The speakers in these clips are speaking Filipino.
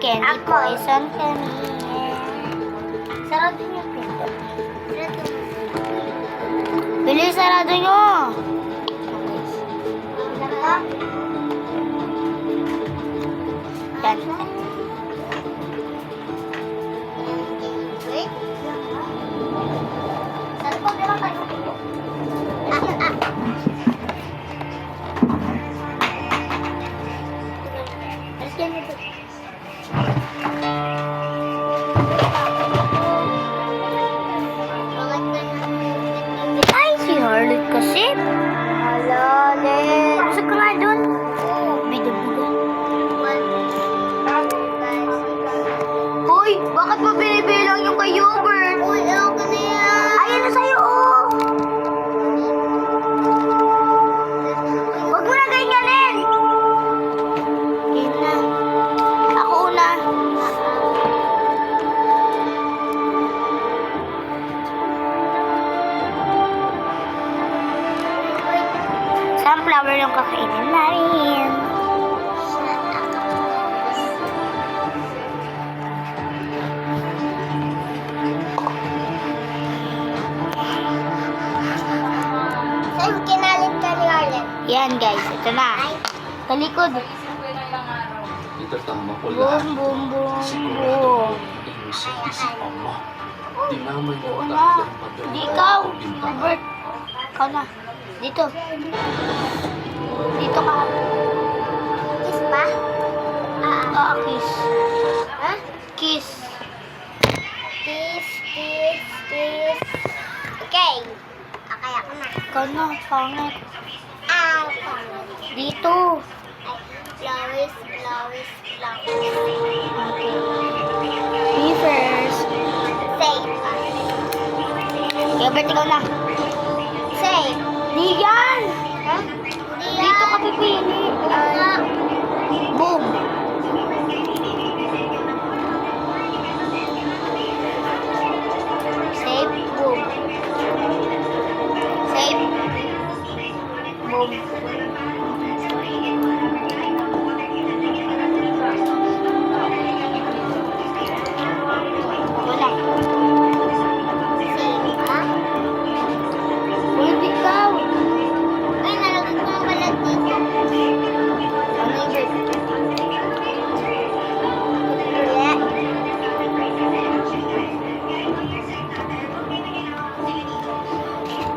candy poison kami. Sarado niyo pinto. Bilis, sarado niyo. Yan. Ay, si Harlot kasi. Harlot. Pasok ka nga dun. Bido-bido. Hoy, bakit mo binibilang yung kay Hubert? Uy, ako na yan. Ayan na sa'yo, oh. Huwag mo na ganyanin. Game na. Ako una. Sunflower yung kakainin namin. Saan kinalit ka ni Arlen? Yan guys, ito na. Talikod. Ito tama ko Boom, boom, boom, boom. Isipan mo. Dinamay mo Oo ang na. talagang pagkakas. Hindi ikaw. Albert. Ikaw na. Dito. Dito ka. Kiss pa? Kiss. Ha? Kiss. Kiss, kiss, kiss. Okay. Okay, ako na. Ikaw na. Pangit. Pangit. Dito. Flowers, flowers, flowers. Okay. Me first. Safe. Albert, ikaw na. Safe. Di yan. Ha? Dito ka pipili. Boom. Safe. Boom. Safe. Boom. Wala. Safe ka? Pwede ikaw. Ay, nalagay ko ang balat dito. Ano yun?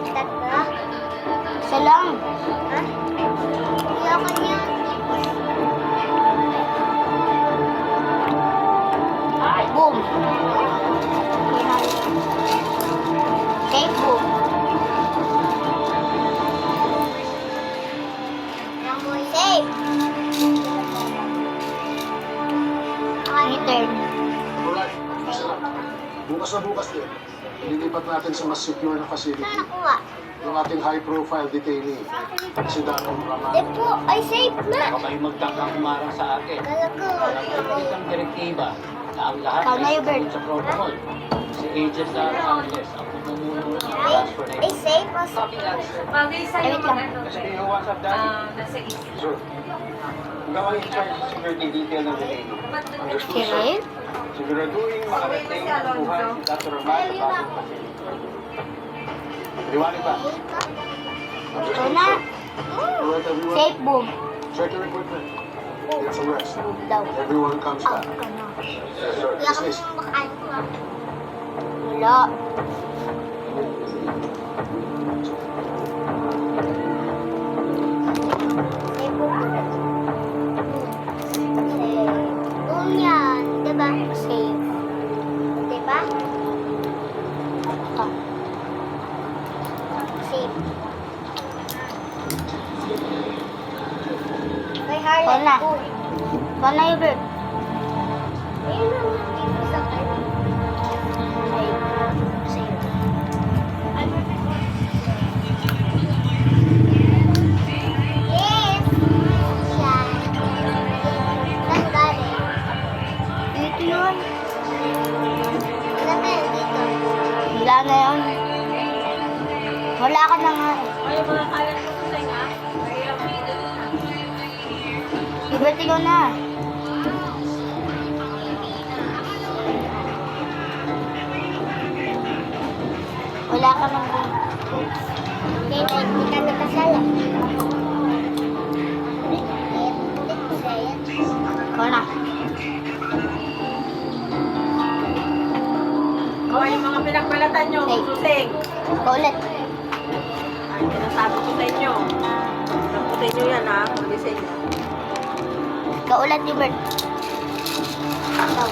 Tatlo? Isa lang. Ha? Hindi ako niya. Boom. Okay, boom. Safe. Okay, turn. Alright. Bukas na bukas din. Ililipat natin sa mas secure na facility. Saan nakuha? Yung ating high-profile detainee. Si Darren Raman. Di po, ay safe na. Baka kayo magtakang humarang sa akin. Talaga. Walang isang direktiba na ang lahat Ikaw na, ay Hubert. sumunod sa protocol. Si Agent Sarah Angeles ang pumumuno ng transfer Ay safe o Copy that, sir. Bagay sa'yo Wait lang. ano, Kasi what's up, Daddy? nasa east. Sir. Ikaw ang in-charge sa security detail ng detainee. Understood, sir? Okay. Siguraduhin makarating ang buhay si Dr. Raman sa bagong facility. Liwanag ba? Ito na. Alright, everyone. Safe, boom. Check your equipment. Get some rest. Boom daw. Everyone comes Out back. ka na. Yes, sir. Wala ka Dismiss. nang makain ko ah. Wala. Safe, boom. Safe. Boom yan. Diba? Safe. Diba? Ito. Safe. Kay Harley. Wala. Wala, Hubert. Ayun lang dito sa kanya. Safe. Safe. Yes! Yan. Saan galing? Dito yun. Wala na yun dito. Wala na yun. Wala ka na nga eh. Ay, mga kalat ko sa nga. Mahirap dito. Hubert, ikaw na. O, yung mga pinagbalatan nyo, Hey. susing. Ulit. Ay, sinasabi ko sa inyo. Sabutin nyo yan, ha? Magising. Kaulat ni Bert. Ikaw.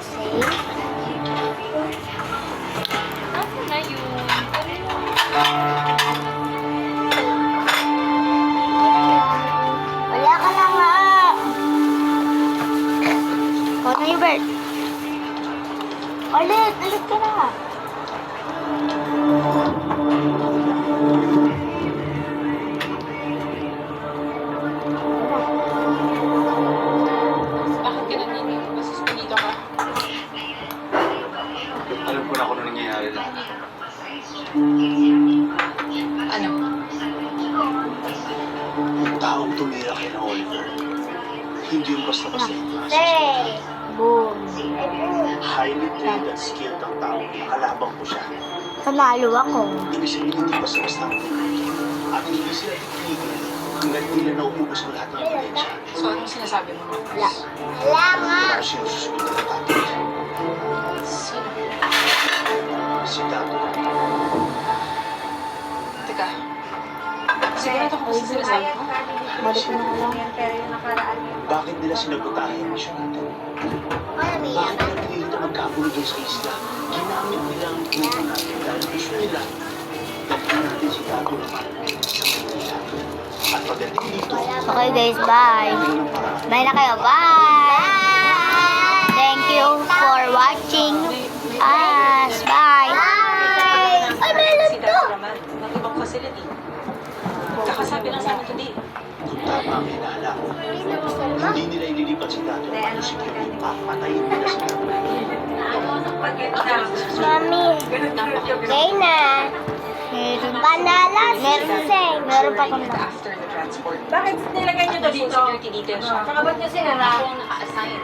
Save. Ako na yun. Wala ka na nga. Ikaw na yung Bert. Ulit ka na. Bakit ka nangingi? Nasuspendito ka? Alam ko na kung ano nangyayari na. Ano? Yung taong tumira kay na Oliver, hindi yung basta-basta yung klase. Say. Boom. Highly trained at skilled ang taong nakalabang ko siya. Panalo ako. Ibig sabihin hindi basta-basta ang tumira. At hindi sila titigil hanggang di na nauubos ang lahat ng ebidensya. So, anong sinasabi mo? Wala. Wala nga. Wala siyang susunod na tatay. Sino? Si Dato. Teka. Sigurado ko kasi sinasabi mo? Balik ko na ka lang. Pero yung nakaraan yun. Bakit nila sinabotahe ang misyon nito? Bakit nila pinilito magkagulo dun sa isla? Ginamit nila ang grupo natin dahil gusto nila. Dagdag natin si Dato naman sa Manila. At pagdating dito, Okay guys, bye. ano ng paraan? Bye na kayo. Bye. Thank you for watching us. Bye. Ay, meron to. Ng ibang facility. Kakasabi lang sa amin today. Kung tama ang hinahala ko, hindi nila ililipat si Dato ng panusikip. Papatayin nila si Dato. Mami, okay na. Meron panalas. Meron pa kung After the transport. Bakit nilagay nyo to dito? Security details siya. Tsaka ba't nyo sinara? Ako ang naka-assign.